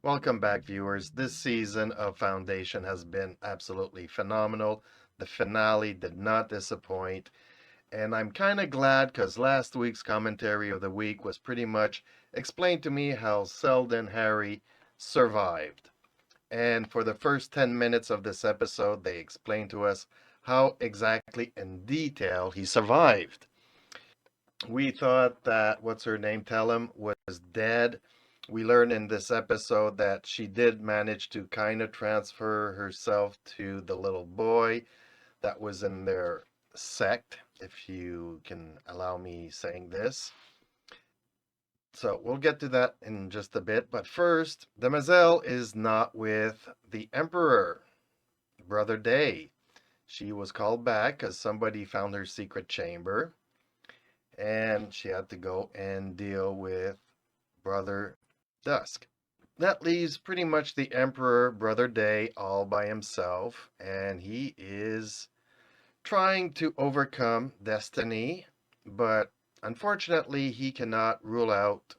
Welcome back, viewers. This season of Foundation has been absolutely phenomenal. The finale did not disappoint, and I'm kind of glad because last week's commentary of the week was pretty much explained to me how Selden Harry survived. And for the first 10 minutes of this episode, they explained to us how exactly in detail he survived. We thought that what's her name, Tellum, was dead. We learned in this episode that she did manage to kind of transfer herself to the little boy that was in their sect, if you can allow me saying this. So we'll get to that in just a bit. But first, Demoiselle is not with the Emperor, Brother Day. She was called back because somebody found her secret chamber, and she had to go and deal with Brother Dusk. That leaves pretty much the Emperor, Brother Day, all by himself, and he is trying to overcome destiny, but unfortunately, he cannot rule out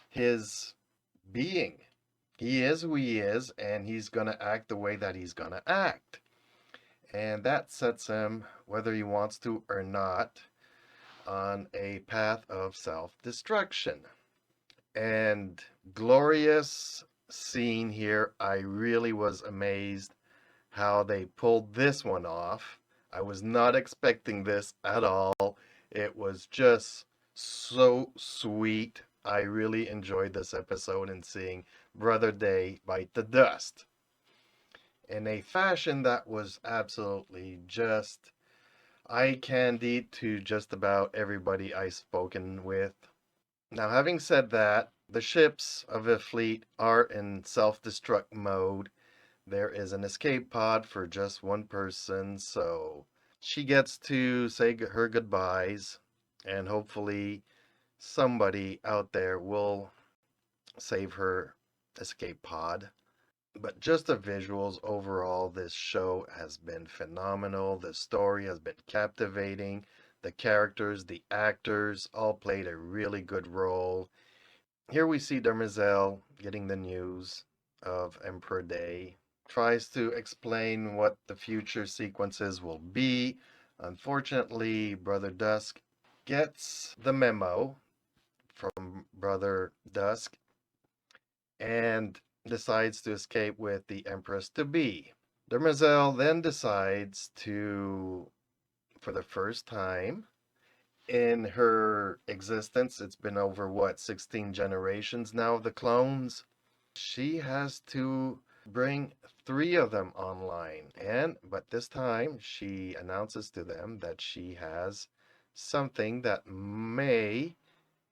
his being. He is who he is, and he's going to act the way that he's going to act. And that sets him, whether he wants to or not, on a path of self destruction. And glorious scene here. I really was amazed how they pulled this one off. I was not expecting this at all. It was just so sweet. I really enjoyed this episode and seeing Brother Day bite the dust in a fashion that was absolutely just eye candy to just about everybody I've spoken with. Now, having said that, the ships of the fleet are in self destruct mode. There is an escape pod for just one person, so she gets to say her goodbyes, and hopefully, somebody out there will save her escape pod. But just the visuals overall, this show has been phenomenal. The story has been captivating. The characters, the actors all played a really good role. Here we see Demoiselle getting the news of Emperor Day, tries to explain what the future sequences will be. Unfortunately, Brother Dusk gets the memo from Brother Dusk and decides to escape with the Empress to be. Demoiselle then decides to, for the first time in her existence, it's been over what, 16 generations now of the clones. She has to bring three of them online, but this time she announces to them that she has something that may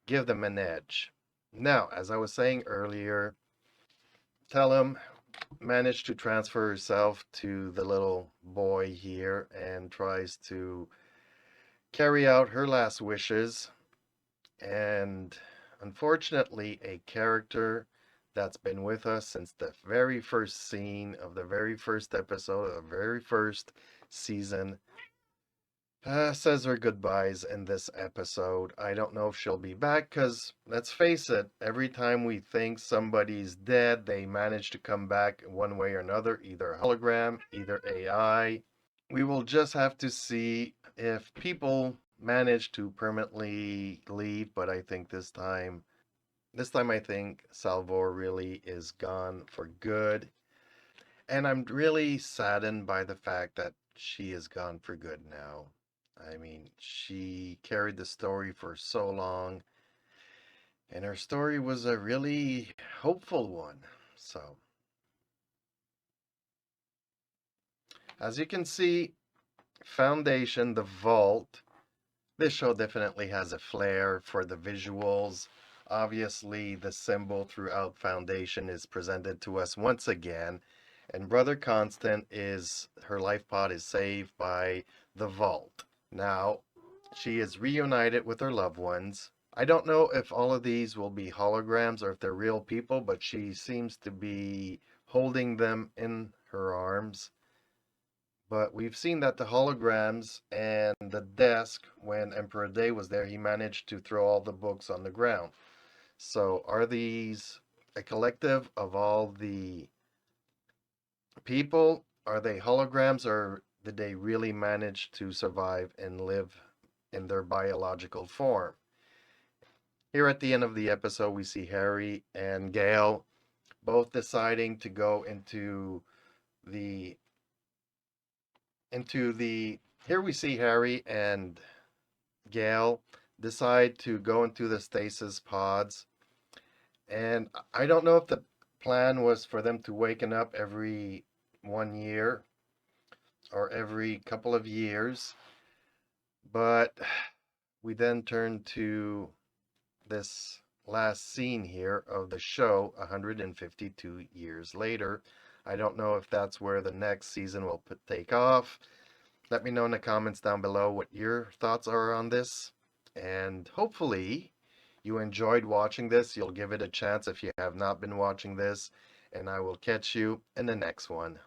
give them an edge. Now, as I was saying earlier, Tellum managed to transfer herself to the little boy here and tries to carry out her last wishes. And unfortunately, a character that's been with us since the very first scene of the very first episode of the very first season says her goodbyes in this episode. I don't know if she'll be back because, let's face it, every time we think somebody's dead, they manage to come back one way or another, either hologram, either AI. We will just have to see if people manage to permanently leave, but I think this time I think Salvor really is gone for good. And I'm really saddened by the fact that she is gone for good now. I mean, she carried the story for so long, and her story was a really hopeful one. So, as you can see, Foundation, The Vault, this show definitely has a flair for the visuals. Obviously, the symbol throughout Foundation is presented to us once again, and Brother Constant is her life pod is saved by the Vault. Now, she is reunited with her loved ones. I don't know if all of these will be holograms or if they're real people, but she seems to be holding them in her arms. But we've seen that the holograms and the desk, when Emperor Day was there, he managed to throw all the books on the ground. So are these a collective of all the people? Are they holograms, or did they really manage to survive and live in their biological form? Here at the end of the episode, we see Harry and Gale both deciding to go the into the here we see Harry and Gale decide to go into the stasis pods. And I don't know if the plan was for them to waken up every 1 year or every couple of years, but we then turn to this last scene here of the show 152 years later. I don't know if that's where the next season will take off. Let me know in the comments down below what your thoughts are on this. And hopefully you enjoyed watching this. You'll give it a chance if you have not been watching this. And I will catch you in the next one.